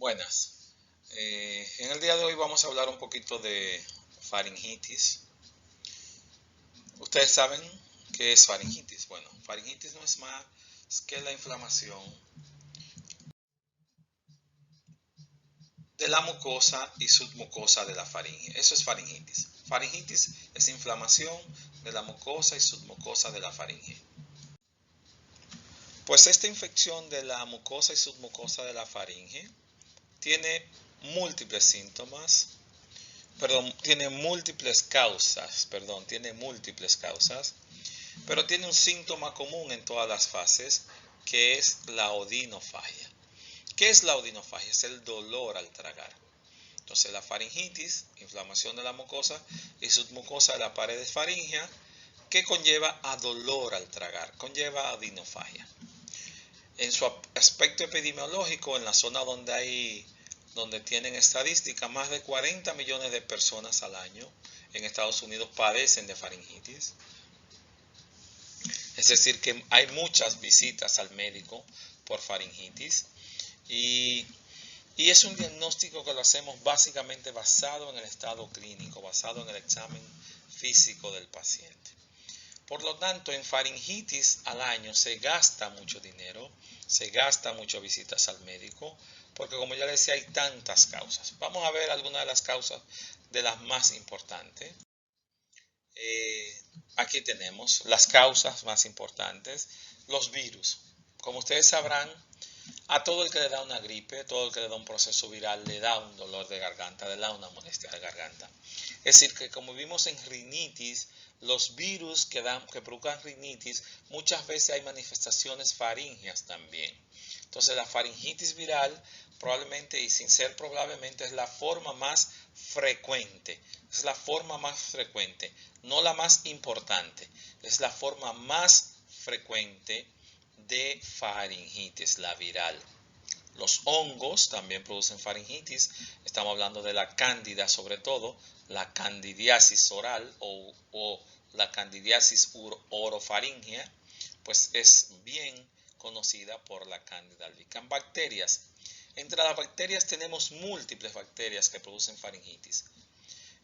Buenas. En el día de hoy vamos a hablar un poquito de faringitis. ¿Ustedes saben qué es faringitis? Bueno, faringitis no es más que la inflamación de la mucosa y submucosa de la faringe. Eso es faringitis. Faringitis es inflamación de la mucosa y submucosa de la faringe. Pues esta infección de la mucosa y submucosa de la faringe tiene múltiples síntomas. Tiene múltiples causas, pero tiene un síntoma común en todas las fases, que es la odinofagia. ¿Qué es la odinofagia? Es el dolor al tragar. Entonces la faringitis, inflamación de la mucosa y submucosa de la pared faríngea, que conlleva a dolor al tragar, conlleva a odinofagia. En su aspecto epidemiológico, en la zona donde tienen estadística, más de 40 millones de personas al año en Estados Unidos padecen de faringitis. Es decir, que hay muchas visitas al médico por faringitis y es un diagnóstico que lo hacemos básicamente basado en el estado clínico, basado en el examen físico del paciente. Por lo tanto, en faringitis al año se gasta mucho dinero, se gasta muchas visitas al médico, porque como ya les decía, hay tantas causas. Vamos a ver algunas de las causas de las más importantes. Aquí tenemos las causas más importantes. Los virus. Como ustedes sabrán, a todo el que le da una gripe, todo el que le da un proceso viral, le da un dolor de garganta, le da una molestia de garganta. Es decir, que como vimos en rinitis, los virus que provocan rinitis, muchas veces hay manifestaciones faríngeas también. Entonces la faringitis viral probablemente, y sin ser probablemente, es la forma más frecuente. Es la forma más frecuente, no la más importante. Es la forma más frecuente de faringitis, la viral. Los hongos también producen faringitis. Estamos hablando de la cándida, sobre todo la candidiasis oral o la candidiasis orofaringea, pues es bien conocida por la cándida albicans. Bacterias. Entre las bacterias tenemos múltiples bacterias que producen faringitis,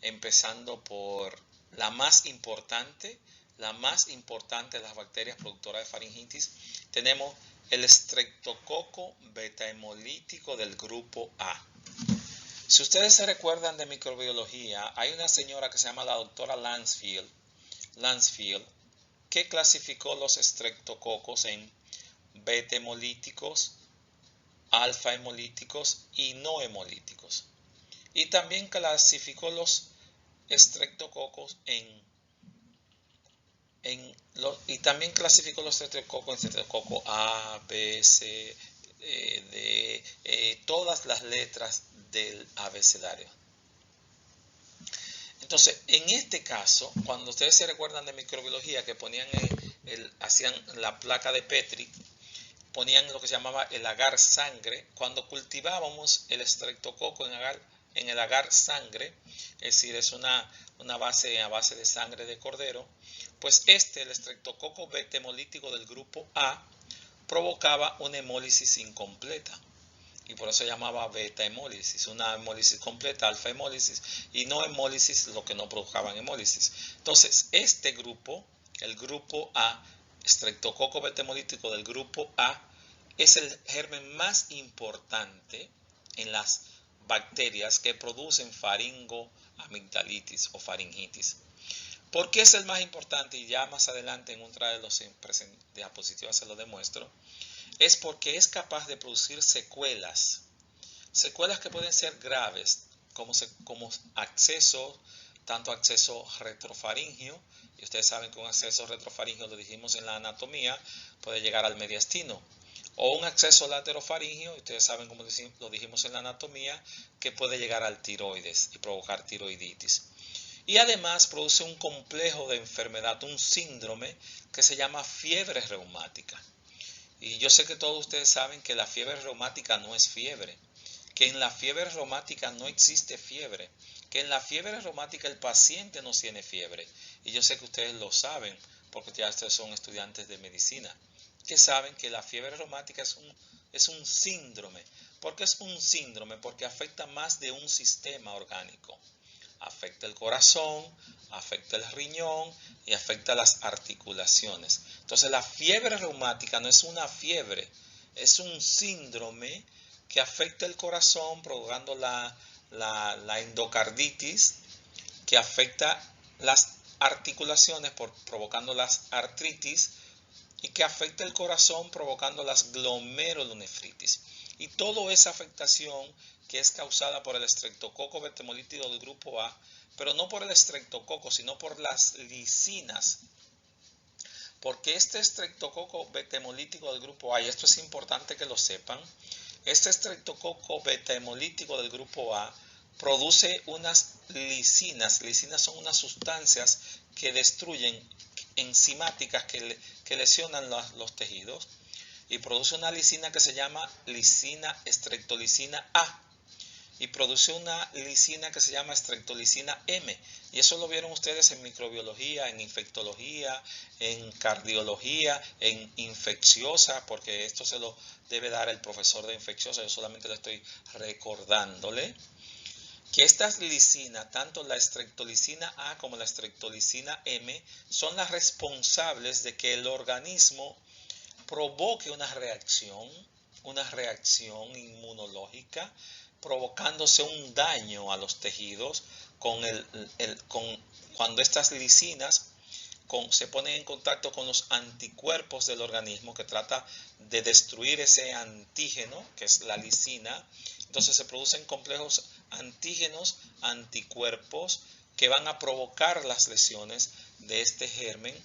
empezando por la más importante de las bacterias productoras de faringitis. Tenemos el Streptococo beta-hemolítico del grupo A. Si ustedes se recuerdan de microbiología, hay una señora que se llama la doctora Lancefield, que clasificó los estreptococos en beta-hemolíticos, alfa-hemolíticos y no hemolíticos. Y también clasificó los estreptococos en estreptococo A, B, C, D, todas las letras del abecedario. Entonces, en este caso, cuando ustedes se recuerdan de microbiología, que hacían la placa de Petri, ponían lo que se llamaba el agar sangre. Cuando cultivábamos el estreptococo en el agar sangre, es decir, es una base a base de sangre de cordero, pues el estreptococo beta-hemolítico del grupo A provocaba una hemólisis incompleta. Y por eso se llamaba beta-hemólisis, una hemólisis completa, alfa-hemólisis, y no hemólisis, lo que no provocaban hemólisis. Entonces, este grupo, el grupo A, estreptococo beta-hemolítico del grupo A, es el germen más importante en las bacterias que producen faringoamigdalitis o faringitis. ¿Por qué es el más importante? Y ya más adelante en otra de las diapositivas se lo demuestro. Es porque es capaz de producir secuelas que pueden ser graves, como tanto acceso retrofaringeo, y ustedes saben que un acceso retrofaringeo, lo dijimos en la anatomía, puede llegar al mediastino, o un acceso laterofaringeo, y ustedes saben, como lo dijimos en la anatomía, que puede llegar al tiroides y provocar tiroiditis. Y además produce un complejo de enfermedad, un síndrome que se llama fiebre reumática. Y yo sé que todos ustedes saben que la fiebre reumática no es fiebre, que en la fiebre reumática no existe fiebre, que en la fiebre reumática el paciente no tiene fiebre. Y yo sé que ustedes lo saben, porque ya ustedes son estudiantes de medicina, que saben que la fiebre reumática es un síndrome, ¿Por qué es un síndrome? Porque afecta más de un sistema orgánico. Afecta el corazón, afecta el riñón y afecta las articulaciones. Entonces la fiebre reumática no es una fiebre, es un síndrome que afecta el corazón provocando la endocarditis, que afecta las articulaciones provocando las artritis y que afecta el corazón provocando las glomerulonefritis. Y toda esa afectación que es causada por el estreptococo betemolítico del grupo A, pero no por el estreptococo, sino por las lisinas. Porque este estreptococo betemolítico del grupo A, y esto es importante que lo sepan, este estreptococo betemolítico del grupo A produce unas lisinas. Lisinas son unas sustancias que destruyen, enzimáticas que lesionan los tejidos, y produce una lisina que se llama lisina streptolisina A, y produce una lisina que se llama streptolisina M, y eso lo vieron ustedes en microbiología, en infectología, en cardiología, en infecciosa, porque esto se lo debe dar el profesor de infecciosa, yo solamente le estoy recordándole que estas lisinas, tanto la streptolisina A como la streptolisina M, son las responsables de que el organismo provoque una reacción inmunológica, provocándose un daño a los tejidos cuando estas lisinas se ponen en contacto con los anticuerpos del organismo, que trata de destruir ese antígeno, que es la lisina. Entonces se producen complejos antígenos, anticuerpos, que van a provocar las lesiones de este germen,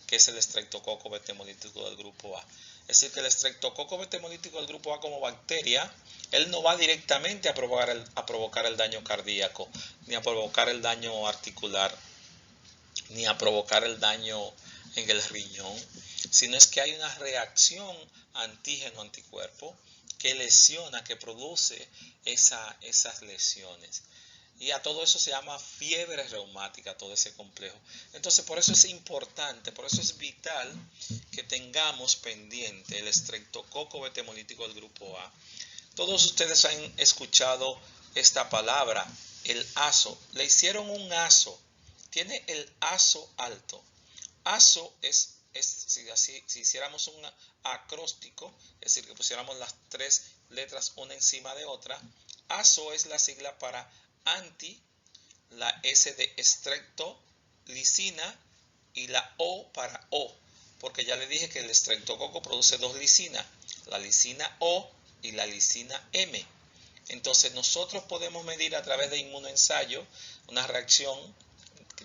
que es el estreptococo betemolítico del grupo A. Es decir, que el estreptococo betemolítico del grupo A como bacteria, él no va directamente a provocar el daño cardíaco, ni a provocar el daño articular, ni a provocar el daño en el riñón, sino es que hay una reacción antígeno-anticuerpo que lesiona, que produce esas lesiones. Y a todo eso se llama fiebre reumática, todo ese complejo. Entonces, por eso es importante, por eso es vital que tengamos pendiente el estreptococo betemolítico del grupo A. Todos ustedes han escuchado esta palabra, el azo. Le hicieron un azo. Tiene el azo alto. Azo es si hiciéramos un acróstico, es decir, que pusiéramos las tres letras una encima de otra. Azo es la sigla para anti, la S de streptolisina y la O para O, porque ya le dije que el estreptococo produce dos lisinas, la lisina O y la lisina M. Entonces nosotros podemos medir a través de inmunoensayo, una reacción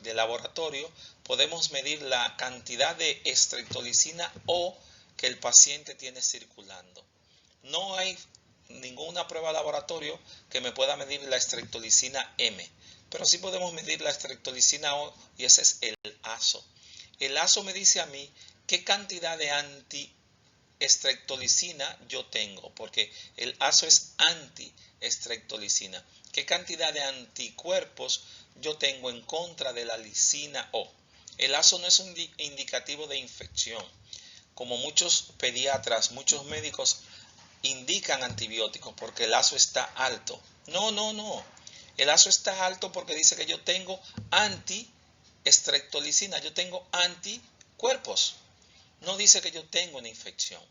de laboratorio, podemos medir la cantidad de streptolisina O que el paciente tiene circulando. No hay ninguna prueba de laboratorio que me pueda medir la streptolisina M, pero sí podemos medir la streptolisina O, y ese es el azo. El azo me dice a mí qué cantidad de anti-streptolisina yo tengo, porque el azo es anti-streptolisina. ¿Qué cantidad de anticuerpos yo tengo en contra de la lisina O? El azo no es un indicativo de infección, como muchos pediatras, muchos médicos indican antibióticos porque el azo está alto. No. El azo está alto porque dice que yo tengo anti-streptolisina, yo tengo anticuerpos. No dice que yo tengo una infección.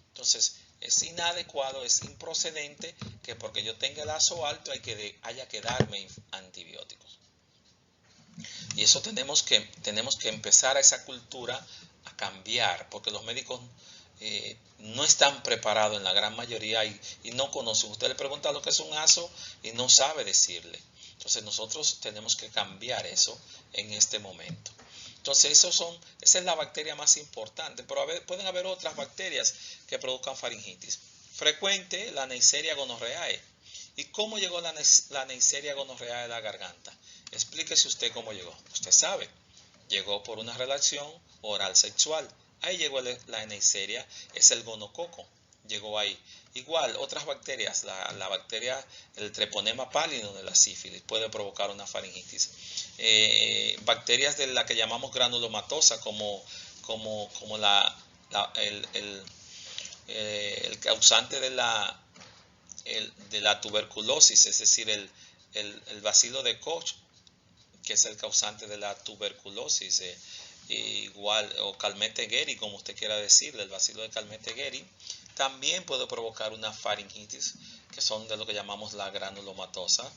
Entonces, es inadecuado, es improcedente que porque yo tenga el azo alto haya que darme antibióticos. Y eso tenemos que empezar a esa cultura a cambiar, porque los médicos no están preparados en la gran mayoría y no conocen. Usted le pregunta lo que es un azo y no sabe decirle. Entonces nosotros tenemos que cambiar eso en este momento. Entonces esa es la bacteria más importante, pero pueden haber otras bacterias que produzcan faringitis. Frecuente, la Neisseria gonorrhoeae. ¿Y cómo llegó la Neisseria gonorrhoeae a la garganta? Explíquese usted cómo llegó. Usted sabe, llegó por una relación oral sexual. Ahí llegó la Neisseria, es el gonococo, llegó ahí. Igual, otras bacterias, la bacteria, el treponema pálido de la sífilis puede provocar una faringitis. Bacterias de la que llamamos granulomatosa, como el causante de la de la tuberculosis, es decir, el bacilo de Koch, que es el causante de la tuberculosis, igual, o Calmette-Guerin, como usted quiera decirle, el bacilo de Calmette-Guerin, también puede provocar una faringitis, que son de lo que llamamos la granulomatosa,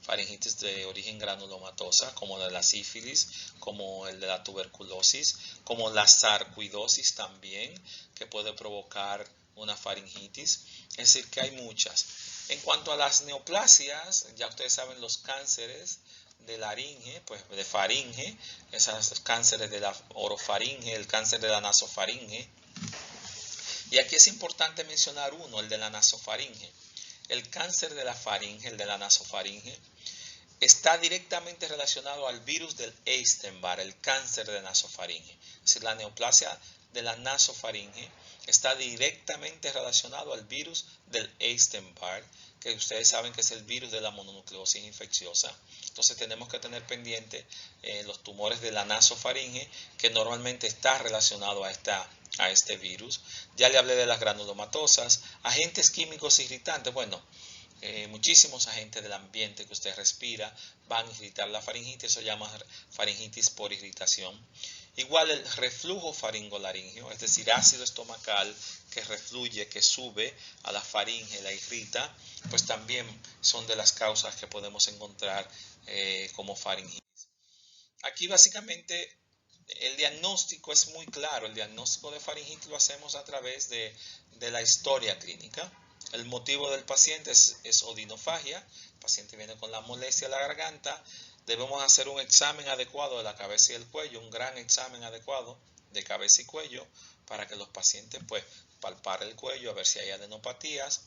faringitis de origen granulomatosa, como de la sífilis, como el de la tuberculosis, como la sarcoidosis también, que puede provocar una faringitis. Es decir, que hay muchas. En cuanto a las neoplasias, ya ustedes saben los cánceres de laringe, pues de faringe, esos cánceres de la orofaringe, el cáncer de la nasofaringe. Y aquí es importante mencionar uno, el de la nasofaringe. El cáncer de la faringe, el de la nasofaringe, está directamente relacionado al virus del Epstein-Barr, el cáncer de nasofaringe. Es decir, la neoplasia de la nasofaringe está directamente relacionado al virus del Epstein-Barr, que ustedes saben que es el virus de la mononucleosis infecciosa. Entonces tenemos que tener pendiente los tumores de la nasofaringe, que normalmente está relacionado a este virus. Ya le hablé de las granulomatosas, agentes químicos irritantes. Bueno, muchísimos agentes del ambiente que usted respira van a irritar la faringitis, eso se llama faringitis por irritación. Igual el reflujo faringolaringio, es decir, ácido estomacal que refluye, que sube a la faringe, la irrita, pues también son de las causas que podemos encontrar como faringitis. Aquí básicamente el diagnóstico es muy claro, el diagnóstico de faringitis lo hacemos a través de la historia clínica. El motivo del paciente es odinofagia, el paciente viene con la molestia de la garganta, debemos hacer un examen adecuado de la cabeza y el cuello, un gran examen adecuado de cabeza y cuello para que los pacientes pues palpar el cuello a ver si hay adenopatías,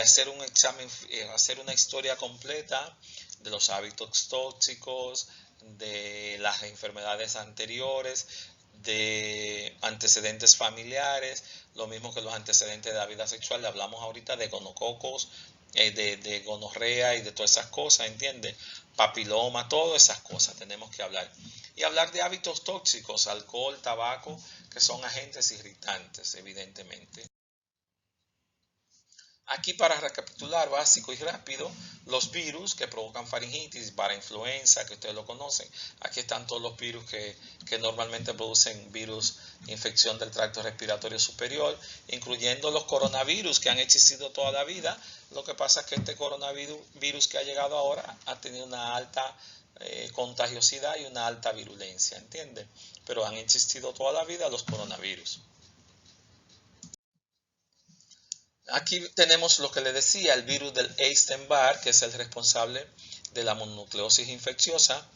hacer un examen, hacer una historia completa de los hábitos tóxicos, de las enfermedades anteriores, de antecedentes familiares, lo mismo que los antecedentes de la vida sexual. Le hablamos ahorita de gonococos, de gonorrea y de todas esas cosas, ¿entiende? Papiloma, todas esas cosas tenemos que hablar. Y hablar de hábitos tóxicos, alcohol, tabaco, que son agentes irritantes, evidentemente. Aquí para recapitular básico y rápido, los virus que provocan faringitis, parainfluenza, que ustedes lo conocen. Aquí están todos los virus que normalmente producen virus, infección del tracto respiratorio superior, incluyendo los coronavirus que han existido toda la vida. Lo que pasa es que este coronavirus que ha llegado ahora ha tenido una alta contagiosidad y una alta virulencia, ¿entienden? Pero han existido toda la vida los coronavirus. Aquí tenemos lo que le decía, el virus del Epstein-Barr, que es el responsable de la mononucleosis infecciosa.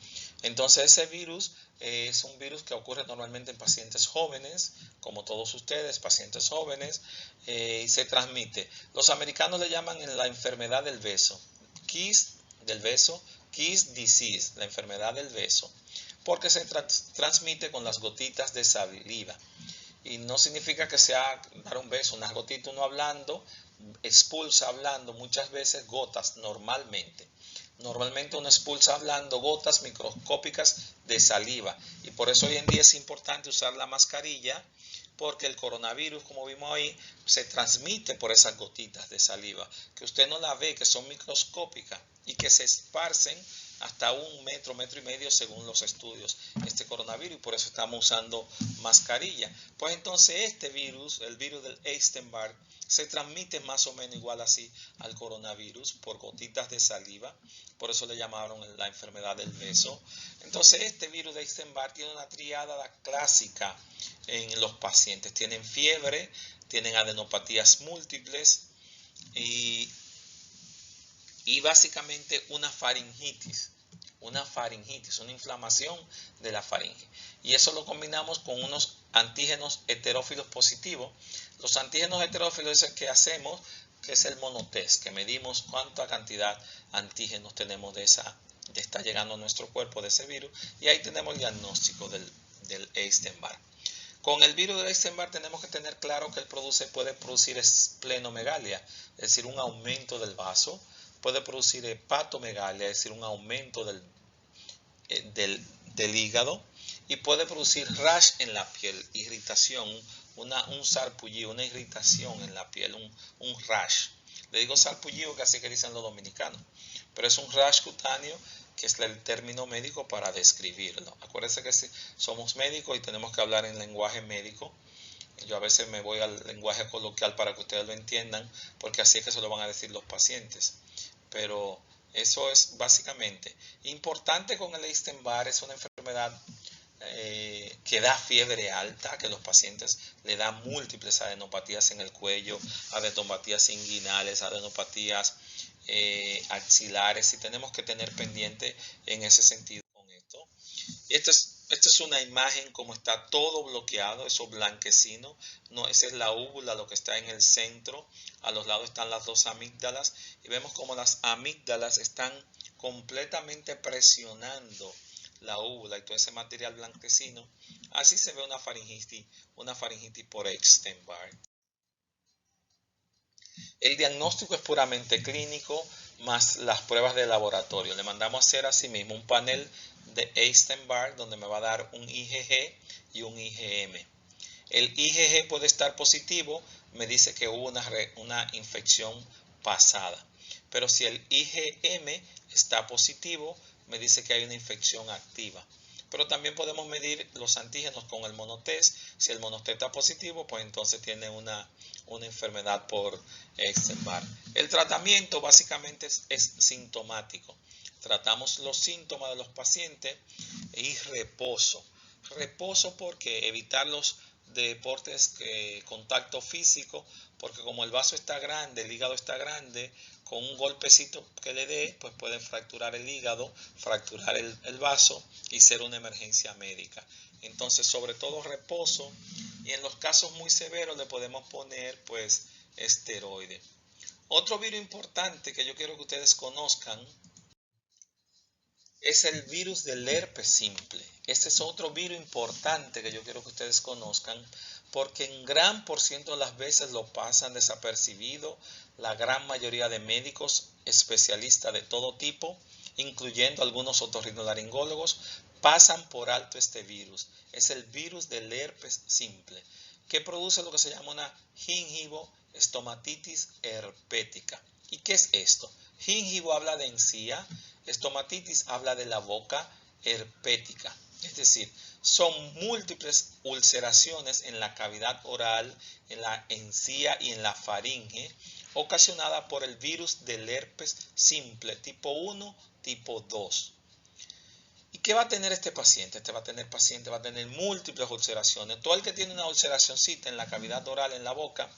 Entonces ese virus es un virus que ocurre normalmente en pacientes jóvenes, como todos ustedes, pacientes jóvenes, y se transmite. Los americanos le llaman la enfermedad del beso, kiss del beso, kiss disease, la enfermedad del beso, porque se transmite con las gotitas de saliva. Y no significa que sea dar un beso, unas gotitas, uno hablando, expulsa hablando muchas veces gotas normalmente. Normalmente uno expulsa hablando gotas microscópicas de saliva. Y por eso hoy en día es importante usar la mascarilla, porque el coronavirus, como vimos ahí, se transmite por esas gotitas de saliva, que usted no la ve, que son microscópicas y que se esparcen hasta 1 metro, metro y medio según los estudios, este coronavirus, y por eso estamos usando mascarilla. Pues entonces este virus, el virus del Epstein-Barr, se transmite más o menos igual así al coronavirus por gotitas de saliva, por eso le llamaron la enfermedad del beso. Entonces este virus de Epstein-Barr tiene una triada clásica en los pacientes, tienen fiebre, tienen adenopatías múltiples y básicamente una faringitis, una inflamación de la faringe. Y eso lo combinamos con unos antígenos heterófilos positivos. Los antígenos heterófilos es el que hacemos, que es el monotest, que medimos cuánta cantidad de antígenos tenemos de está llegando a nuestro cuerpo de ese virus, y ahí tenemos el diagnóstico del Epstein-Barr. Con el virus del Epstein-Barr tenemos que tener claro que él puede producir esplenomegalia, es decir, un aumento del vaso, puede producir hepatomegalia, es decir, un aumento del hígado, y puede producir rash en la piel, irritación, un sarpullido, una irritación en la piel, un rash. Le digo sarpullido, que así que dicen los dominicanos. Pero es un rash cutáneo, que es el término médico para describirlo. Acuérdense que somos médicos y tenemos que hablar en lenguaje médico. Yo a veces me voy al lenguaje coloquial para que ustedes lo entiendan, porque así es que se lo van a decir los pacientes. Pero eso es básicamente importante. Con el Epstein-Barr, es una enfermedad que da fiebre alta, que los pacientes le dan múltiples adenopatías en el cuello, adenopatías inguinales, adenopatías axilares, y tenemos que tener pendiente en ese sentido con esto. Esta es una imagen como está todo bloqueado, eso blanquecino, no, esa es la úvula, lo que está en el centro, a los lados están las dos amígdalas, y vemos como las amígdalas están completamente presionando la úvula y todo ese material blanquecino. Así se ve una faringitis por Epstein-Barr. El diagnóstico es puramente clínico, más las pruebas de laboratorio. Le mandamos a hacer asimismo un panel de Epstein-Barr, donde me va a dar un IgG y un IgM. El IgG puede estar positivo, me dice que hubo una infección pasada. Pero si el IgM está positivo, me dice que hay una infección activa. Pero también podemos medir los antígenos con el monotest. Si el monotest está positivo, pues entonces tiene una enfermedad por Epstein-Barr. El tratamiento básicamente es sintomático. Tratamos los síntomas de los pacientes y reposo. Reposo porque evitar los deportes contacto físico, porque como el vaso está grande, el hígado está grande, con un golpecito que le dé, pues pueden fracturar el hígado, fracturar el vaso y ser una emergencia médica. Entonces, sobre todo reposo, y en los casos muy severos le podemos poner pues esteroide. Otro virus importante que yo quiero que ustedes conozcan es el virus del herpes simple. Este es otro virus importante que yo quiero que ustedes conozcan, porque en gran por ciento de las veces lo pasan desapercibido. La gran mayoría de médicos especialistas de todo tipo, incluyendo algunos otorrinolaringólogos, pasan por alto este virus. Es el virus del herpes simple, que produce lo que se llama una gingivo-estomatitis herpética. ¿Y qué es esto? Gingivo habla de encía, estomatitis habla de la boca herpética, es decir, son múltiples ulceraciones en la cavidad oral, en la encía y en la faringe, ocasionada por el virus del herpes simple tipo 1, tipo 2. ¿Y qué va a tener este paciente? Este va a tener múltiples ulceraciones. Todo el que tiene una ulceracióncita en la cavidad oral, en la boca,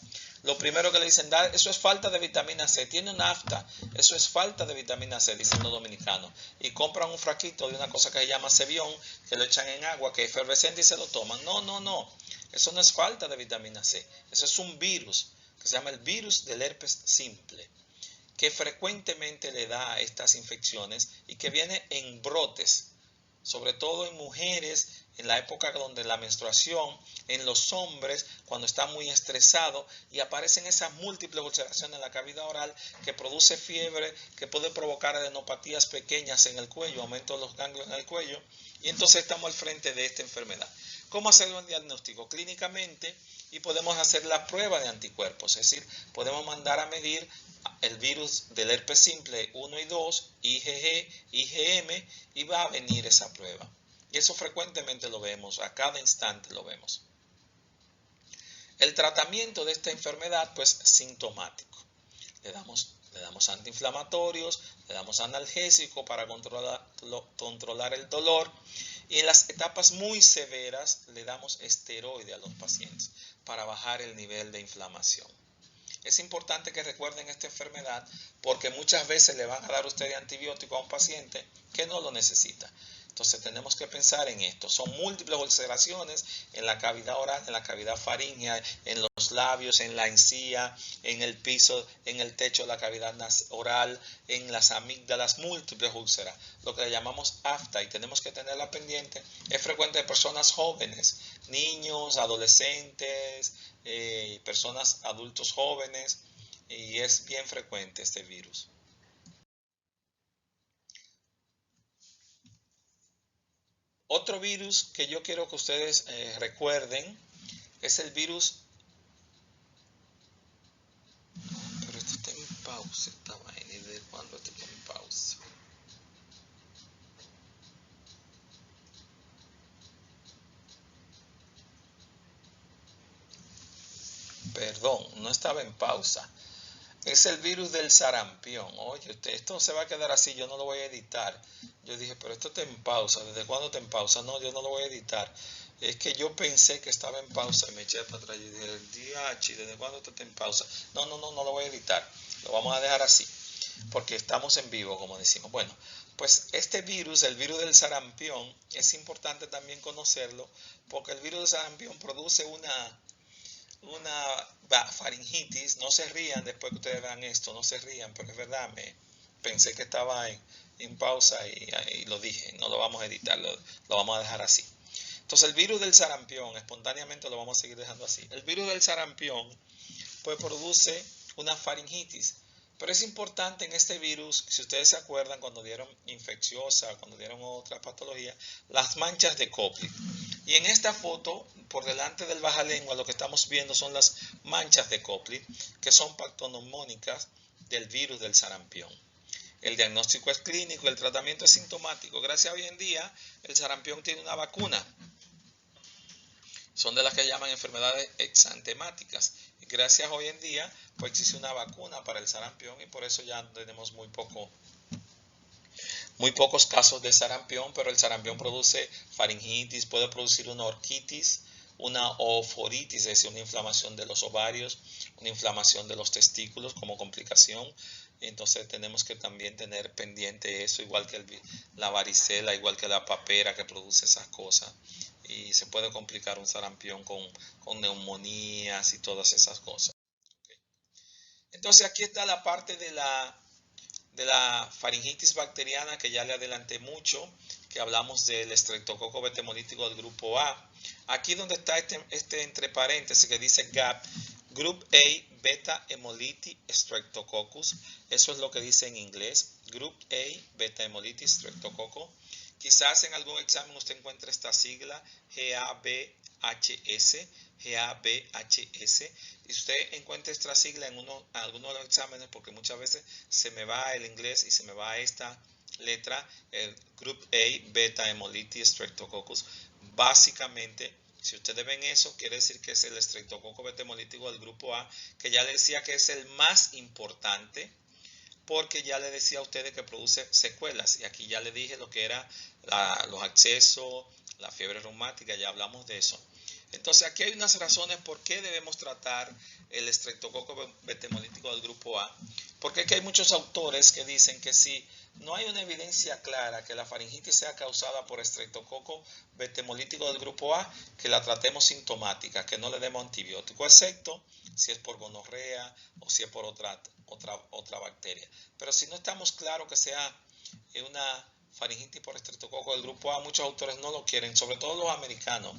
lo primero que le dicen, eso es falta de vitamina C. Tiene un afta, eso es falta de vitamina C, dicen los dominicanos. Y compran un frasquito de una cosa que se llama Cevión, que lo echan en agua, que es efervescente, y se lo toman. No. Eso no es falta de vitamina C. Eso es un virus, que se llama el virus del herpes simple, que frecuentemente le da a estas infecciones y que viene en brotes, sobre todo en mujeres, en la época donde la menstruación, en los hombres, cuando están muy estresados, y aparecen esas múltiples ulceraciones en la cavidad oral que produce fiebre, que puede provocar adenopatías pequeñas en el cuello, aumento de los ganglios en el cuello, y entonces estamos al frente de esta enfermedad. ¿Cómo hacer un diagnóstico? Clínicamente, y podemos hacer la prueba de anticuerpos, es decir, podemos mandar a medir el virus del herpes simple 1 y 2, IgG, IgM, y va a venir esa prueba. Y eso frecuentemente lo vemos, a cada instante lo vemos. El tratamiento de esta enfermedad, pues sintomático. Le damos antiinflamatorios, le damos analgésico para controlar el dolor, y en las etapas muy severas le damos esteroide a los pacientes para bajar el nivel de inflamación. Es importante que recuerden esta enfermedad, porque muchas veces le van a dar ustedes antibiótico a un paciente que no lo necesita. Entonces tenemos que pensar en esto. Son múltiples ulceraciones en la cavidad oral, en la cavidad faríngea, en los labios, en la encía, en el piso, en el techo de la cavidad oral, en las amígdalas, múltiples úlceras, lo que le llamamos afta, y tenemos que tenerla pendiente. Es frecuente en personas jóvenes, niños, adolescentes, personas adultos jóvenes, y es bien frecuente este virus. Otro virus que yo quiero que ustedes recuerden es el virus, pero este está en pausa esta vaina y desde cuándo estoy en pausa. Perdón, no estaba en pausa. Es el virus del sarampión. Oye, esto se va a quedar así, yo no lo voy a editar. Yo dije, pero esto está en pausa. ¿Desde cuándo está en pausa? No, yo no lo voy a editar. Es que yo pensé que estaba en pausa y me eché para atrás y dije, DH, ¿desde cuándo esto está en pausa? No lo voy a editar. Lo vamos a dejar así, porque estamos en vivo, como decimos. Bueno, pues este virus, el virus del sarampión, es importante también conocerlo, porque el virus del sarampión produce una faringitis. No se rían después que ustedes vean esto, no se rían, porque es verdad, pensé que estaba en pausa y lo dije, no lo vamos a editar, lo vamos a dejar así. Entonces el virus del sarampión, espontáneamente lo vamos a seguir dejando así. El virus del sarampión pues produce una faringitis. Pero es importante en este virus, si ustedes se acuerdan cuando dieron infecciosa, cuando dieron otra patología, las manchas de Koplik. Y en esta foto, por delante del baja lengua, lo que estamos viendo son las manchas de Koplik, que son pactoneumónicas del virus del sarampión. El diagnóstico es clínico, el tratamiento es sintomático. Gracias a hoy en día, el sarampión tiene una vacuna. Son de las que llaman enfermedades exantemáticas. Y gracias a hoy en día, pues existe una vacuna para el sarampión y por eso ya tenemos muy pocos casos de sarampión, pero el sarampión produce faringitis, puede producir una orquitis, una ooforitis, es decir, una inflamación de los ovarios, una inflamación de los testículos como complicación. Entonces tenemos que también tener pendiente eso, igual que la varicela, igual que la papera que produce esas cosas. Y se puede complicar un sarampión con neumonías y todas esas cosas. Okay. Entonces aquí está la parte de la faringitis bacteriana que ya le adelanté mucho, que hablamos del estreptococo beta hemolítico del grupo A. Aquí donde está este entre paréntesis que dice GAP, Group A Beta Hemolytic Streptococcus, eso es lo que dice en inglés, Group A Beta Hemolytic Streptococcus. Quizás en algún examen usted encuentre esta sigla GABHS, GABHS. Y usted encuentra esta sigla en algunos de los exámenes, porque muchas veces se me va el inglés y se me va esta letra, el Group A Beta Hemolytic Streptococcus. Básicamente, si ustedes ven eso, quiere decir que es el estreptococo beta hemolítico del grupo A, que ya les decía que es el más importante, porque ya le decía a ustedes que produce secuelas. Y aquí ya le dije lo que era los abscesos, la fiebre reumática, ya hablamos de eso. Entonces aquí hay unas razones por qué debemos tratar el estreptococo beta hemolítico del grupo A. Porque aquí hay muchos autores que dicen que si no hay una evidencia clara que la faringitis sea causada por estreptococo beta hemolítico del grupo A, que la tratemos sintomática, que no le demos antibiótico, excepto si es por gonorrea o si es por otra bacteria. Pero si no estamos claros que sea una faringitis por estreptococo del grupo A, muchos autores no lo quieren, sobre todo los americanos,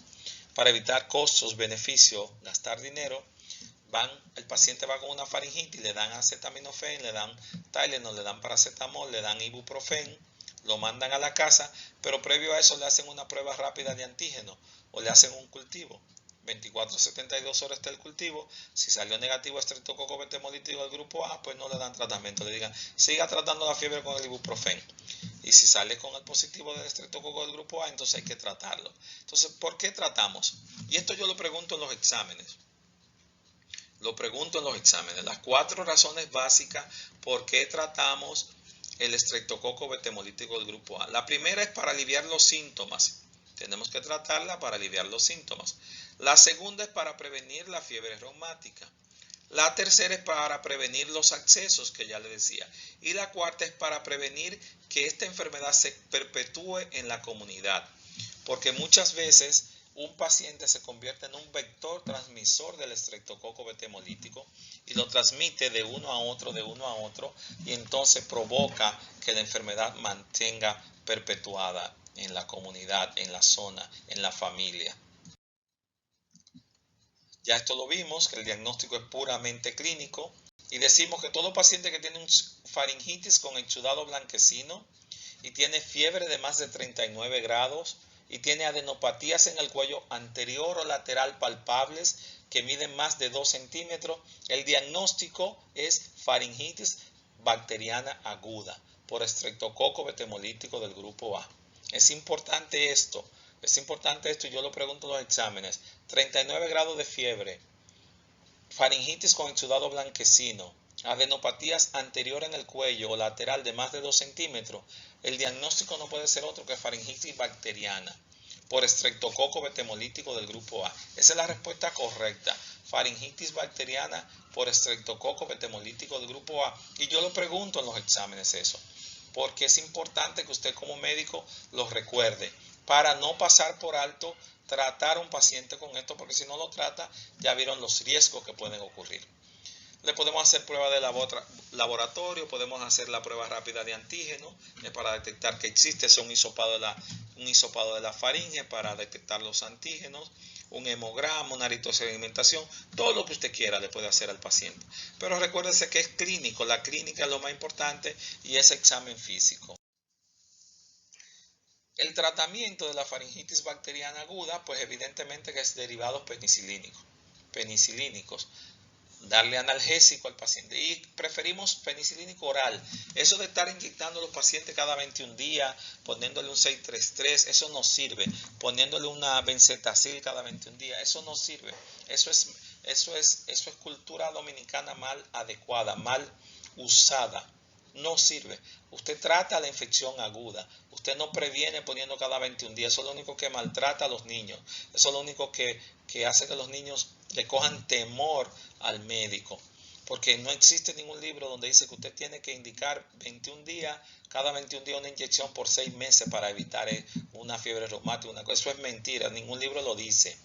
para evitar costos, beneficios, gastar dinero. El paciente va con una faringitis, le dan acetaminofén, le dan Tylenol, le dan paracetamol, le dan ibuprofen, lo mandan a la casa, pero previo a eso le hacen una prueba rápida de antígeno o le hacen un cultivo. 24-72 horas está el cultivo. Si salió negativo estreptococo beta hemolítico del grupo A, pues no le dan tratamiento. Le digan, siga tratando la fiebre con el ibuprofen. Y si sale con el positivo del estreptococo del grupo A, entonces hay que tratarlo. Entonces, ¿por qué tratamos? Y esto yo lo pregunto en los exámenes. Las 4 razones básicas por qué tratamos el estreptococo beta hemolítico del grupo A. La primera es para aliviar los síntomas. Tenemos que tratarla para aliviar los síntomas. La segunda es para prevenir la fiebre reumática. La tercera es para prevenir los abscesos, que ya le decía. Y la cuarta es para prevenir que esta enfermedad se perpetúe en la comunidad. Porque muchas veces un paciente se convierte en un vector transmisor del estreptococo beta hemolítico y lo transmite de uno a otro, y entonces provoca que la enfermedad mantenga perpetuada en la comunidad, en la zona, en la familia. Ya esto lo vimos, que el diagnóstico es puramente clínico, y decimos que todo paciente que tiene un faringitis con exudado blanquecino y tiene fiebre de más de 39 grados y tiene adenopatías en el cuello anterior o lateral palpables que miden más de 2 centímetros, el diagnóstico es faringitis bacteriana aguda por estreptococo betemolítico del grupo A. Es importante esto, yo lo pregunto en los exámenes. 39 grados de fiebre, faringitis con exudado blanquecino, adenopatías anterior en el cuello o lateral de más de 2 centímetros, el diagnóstico no puede ser otro que faringitis bacteriana por estreptococo betemolítico del grupo A. Esa es la respuesta correcta. Faringitis bacteriana por estreptococo betemolítico del grupo A. Y yo lo pregunto en los exámenes eso, porque es importante que usted como médico lo recuerde para no pasar por alto tratar a un paciente con esto, porque si no lo trata, ya vieron los riesgos que pueden ocurrir. Le podemos hacer prueba de laboratorio, podemos hacer la prueba rápida de antígeno para detectar que existe un hisopado de la faringe para detectar los antígenos, un hemograma, una aritosegmentación, todo lo que usted quiera le puede hacer al paciente. Pero recuérdese que es clínico, la clínica es lo más importante y es examen físico. El tratamiento de la faringitis bacteriana aguda, pues evidentemente que es derivados penicilínicos. Darle analgésico al paciente y preferimos penicilínico oral. Eso de estar inyectando a los pacientes cada 21 días, poniéndole un 633, eso no sirve. Poniéndole una benzetacil cada 21 días, eso no sirve. Eso es cultura dominicana mal adecuada, mal usada. No sirve. Usted trata la infección aguda. Usted no previene poniendo cada 21 días. Eso es lo único que maltrata a los niños. Eso es lo único que hace que los niños le cojan temor al médico. Porque no existe ningún libro donde dice que usted tiene que indicar 21 días, cada 21 días una inyección por 6 meses para evitar una fiebre reumática. Eso es mentira. Ningún libro lo dice.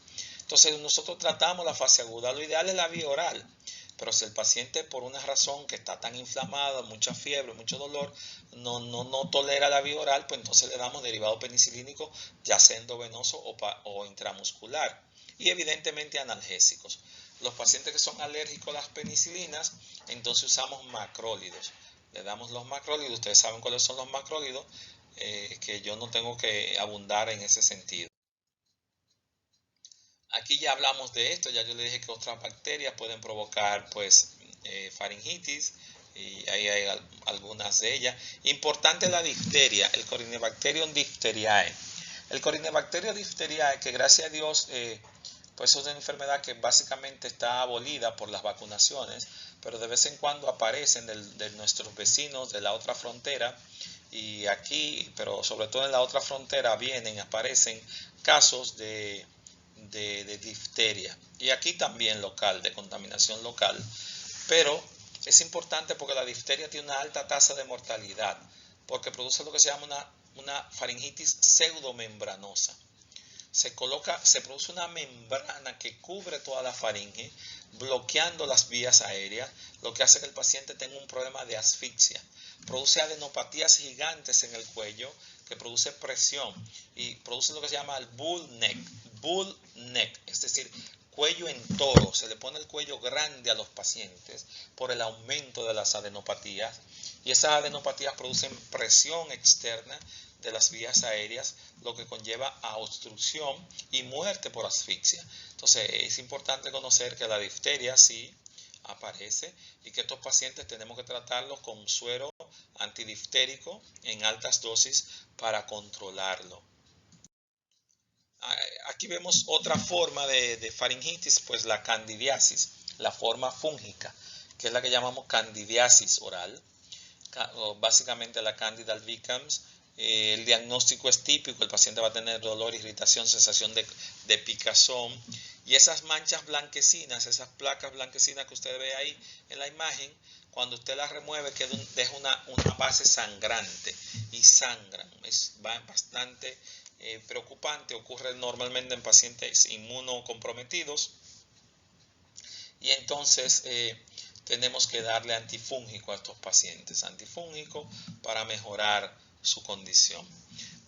Entonces nosotros tratamos la fase aguda. Lo ideal es la vía oral. Pero si el paciente por una razón que está tan inflamado, mucha fiebre, mucho dolor, no tolera la vía oral, pues entonces le damos derivado penicilínico, ya sea endovenoso o intramuscular. Y evidentemente analgésicos. Los pacientes que son alérgicos a las penicilinas, entonces usamos macrólidos. Le damos los macrólidos, ustedes saben cuáles son los macrólidos, que yo no tengo que abundar en ese sentido. Aquí ya hablamos de esto, ya yo le dije que otras bacterias pueden provocar pues faringitis y ahí hay algunas de ellas. Importante la difteria, el Corynebacterium diphtheriae. El Corynebacterium diphtheriae, que gracias a Dios pues es una enfermedad que básicamente está abolida por las vacunaciones, pero de vez en cuando aparecen de nuestros vecinos de la otra frontera y aquí, pero sobre todo en la otra frontera aparecen casos de difteria y aquí también local, de contaminación local, pero es importante porque la difteria tiene una alta tasa de mortalidad porque produce lo que se llama una faringitis pseudomembranosa. Se produce una membrana que cubre toda la faringe, bloqueando las vías aéreas, lo que hace que el paciente tenga un problema de asfixia. Produce adenopatías gigantes en el cuello, que produce presión y produce lo que se llama el bull neck, es decir, cuello en toro. Se le pone el cuello grande a los pacientes por el aumento de las adenopatías y esas adenopatías producen presión externa de las vías aéreas, lo que conlleva a obstrucción y muerte por asfixia. Entonces es importante conocer que la difteria sí aparece y que estos pacientes tenemos que tratarlos con suero antidiftérico en altas dosis para controlarlo. Aquí vemos otra forma de faringitis, pues la candidiasis, la forma fúngica, que es la que llamamos candidiasis oral, o básicamente la Candida albicans. El diagnóstico es típico, el paciente va a tener dolor, irritación, sensación de picazón y esas manchas blanquecinas, esas placas blanquecinas que usted ve ahí en la imagen, cuando usted las remueve deja una base sangrante y sangran. Es bastante preocupante, ocurre normalmente en pacientes inmunocomprometidos y entonces tenemos que darle antifúngico a estos pacientes, antifúngico para mejorar su condición.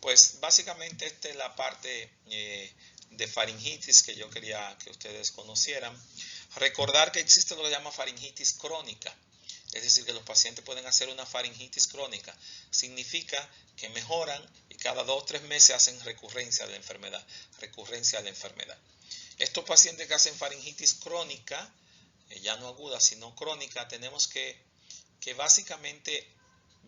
Pues básicamente esta es la parte de faringitis que yo quería que ustedes conocieran. Recordar que existe lo que se llama faringitis crónica. Es decir, que los pacientes pueden hacer una faringitis crónica. Significa que mejoran y cada 2 o 3 meses hacen recurrencia de la enfermedad. Estos pacientes que hacen faringitis crónica, ya no aguda, sino crónica, tenemos que básicamente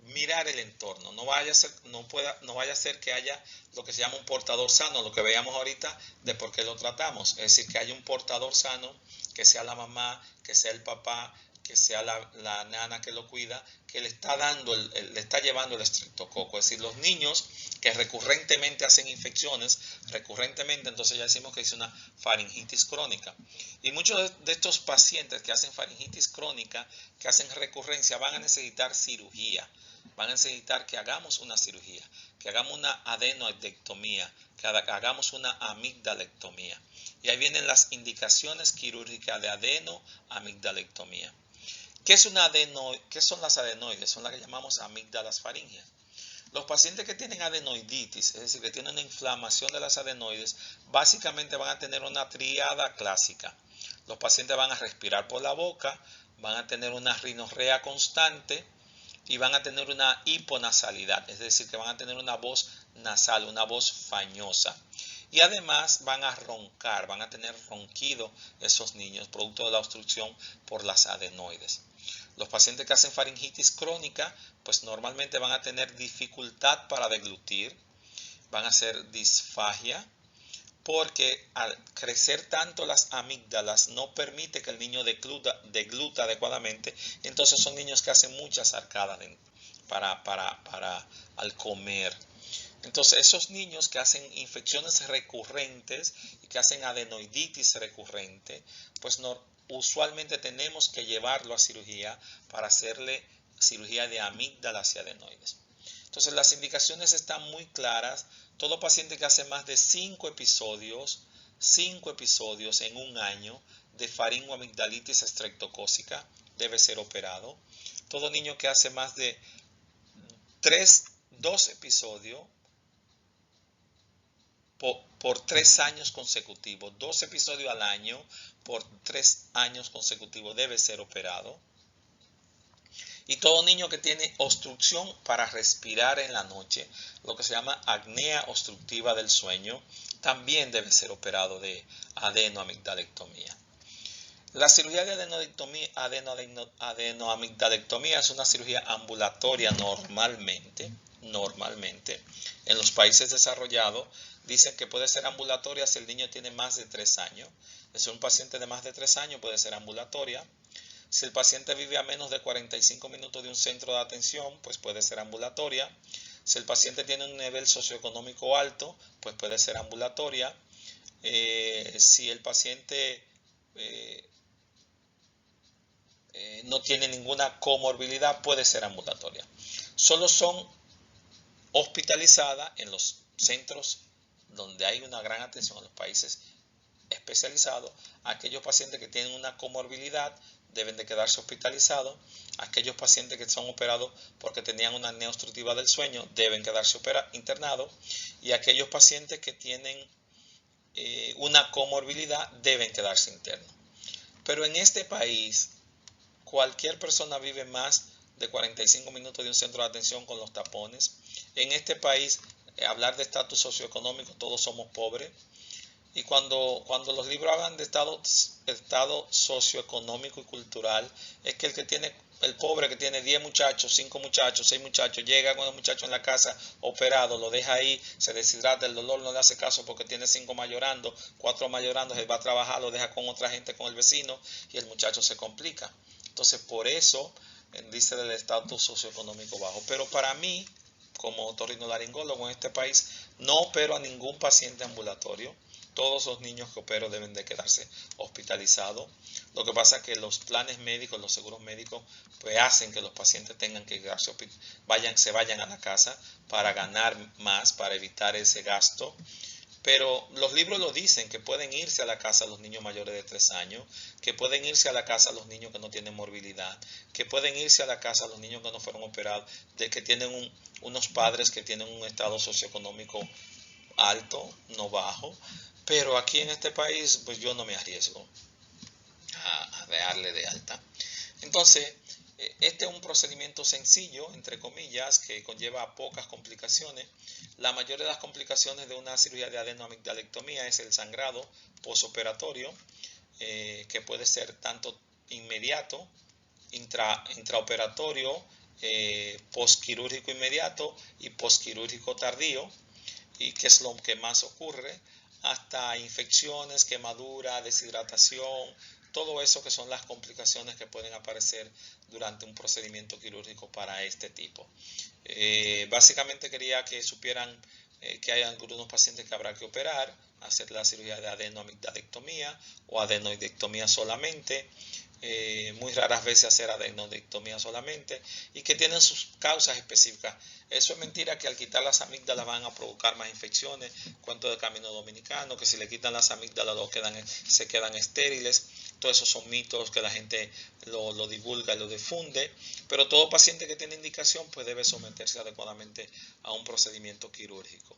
mirar el entorno. No vaya a ser que haya lo que se llama un portador sano, lo que veíamos ahorita de por qué lo tratamos. Es decir, que haya un portador sano, que sea la mamá, que sea el papá, que sea la nana que lo cuida, que le está llevando el estreptococo. Es decir, los niños que recurrentemente hacen infecciones, entonces ya decimos que es una faringitis crónica. Y muchos de estos pacientes que hacen faringitis crónica, que hacen recurrencia, van a necesitar cirugía. Van a necesitar que hagamos una cirugía, que hagamos una adenoidectomía, que hagamos una amigdalectomía. Y ahí vienen las indicaciones quirúrgicas de adenoamigdalectomía. ¿Qué son las adenoides? Son las que llamamos amígdalas faríngeas. Los pacientes que tienen adenoiditis, es decir, que tienen una inflamación de las adenoides, básicamente van a tener una tríada clásica. Los pacientes van a respirar por la boca, van a tener una rinorrea constante y van a tener una hiponasalidad, es decir, que van a tener una voz nasal, una voz fañosa. Y además van a roncar, van a tener ronquido esos niños, producto de la obstrucción por las adenoides. Los pacientes que hacen faringitis crónica, pues normalmente van a tener dificultad para deglutir, van a hacer disfagia, porque al crecer tanto las amígdalas no permite que el niño degluta adecuadamente. Entonces son niños que hacen muchas arcadas al comer. Entonces esos niños que hacen infecciones recurrentes y que hacen adenoiditis recurrente, pues usualmente tenemos que llevarlo a cirugía para hacerle cirugía de amígdalas y adenoides. Entonces las indicaciones están muy claras. Todo paciente que hace más de 5 episodios en un año de faringoamigdalitis estreptocócica debe ser operado. Todo niño que hace más de 2 episodios por 3 años consecutivos, 2 episodios al año por 3 años consecutivos debe ser operado. Y todo niño que tiene obstrucción para respirar en la noche, lo que se llama apnea obstructiva del sueño, también debe ser operado de adenoamigdalectomía. La cirugía de adenoamigdalectomía es una cirugía ambulatoria normalmente. En los países desarrollados dicen que puede ser ambulatoria si el niño tiene más de 3 años. Es un paciente de más de 3 años puede ser ambulatoria. Si el paciente vive a menos de 45 minutos de un centro de atención, pues puede ser ambulatoria. Si el paciente tiene un nivel socioeconómico alto, pues puede ser ambulatoria. Si el paciente no tiene ninguna comorbilidad, puede ser ambulatoria. Solo son hospitalizadas en los centros donde hay una gran atención, en los países especializados. Aquellos pacientes que tienen una comorbilidad deben de quedarse hospitalizados. Aquellos pacientes que son operados porque tenían una apnea obstructiva del sueño deben quedarse internados. Y aquellos pacientes que tienen una comorbilidad deben quedarse internos. Pero en este país, cualquier persona vive más de 45 minutos de un centro de atención con los tapones. En este país, hablar de estatus socioeconómico, todos somos pobres. Y cuando los libros hablan de estado socioeconómico y cultural, es que el pobre que tiene 10 muchachos, 5 muchachos, 6 muchachos, llega con el muchacho en la casa operado, lo deja ahí, se deshidrata, el dolor no le hace caso porque tiene 5 más llorando, 4 más llorando, se va a trabajar, lo deja con otra gente, con el vecino, y el muchacho se complica. Entonces, por eso dice del estatus socioeconómico bajo. Pero para mí, como otorrinolaringólogo en este país, no opero a ningún paciente ambulatorio. Todos los niños que opero deben de quedarse hospitalizados. Lo que pasa es que los planes médicos, los seguros médicos, pues hacen que los pacientes tengan que quedarse, se vayan a la casa para ganar más, para evitar ese gasto. Pero los libros lo dicen, que pueden irse a la casa los niños mayores de 3 años, que pueden irse a la casa los niños que no tienen morbilidad, que pueden irse a la casa los niños que no fueron operados, de que tienen unos padres que tienen un estado socioeconómico alto, no bajo. Pero aquí en este país, pues yo no me arriesgo a darle de alta. Entonces, Este es un procedimiento sencillo, entre comillas, que conlleva pocas complicaciones. La mayoría de las complicaciones de una cirugía de adenoamigdalectomía es el sangrado posoperatorio, que puede ser tanto inmediato, intraoperatorio, postquirúrgico inmediato y postquirúrgico tardío, y que es lo que más ocurre, hasta infecciones, quemadura, deshidratación, todo eso que son las complicaciones que pueden aparecer durante un procedimiento quirúrgico para este tipo. Básicamente quería que supieran que hay algunos pacientes que habrá que operar, hacer la cirugía de adenoamigdalectomía o adenoidectomía solamente, muy raras veces hacer adenoidectomía solamente, y que tienen sus causas específicas. Eso es mentira, que al quitar las amígdalas van a provocar más infecciones. Cuento del camino dominicano, que si le quitan las amígdalas se quedan estériles. Todos esos son mitos que la gente lo divulga y lo difunde, pero todo paciente que tiene indicación pues debe someterse adecuadamente a un procedimiento quirúrgico.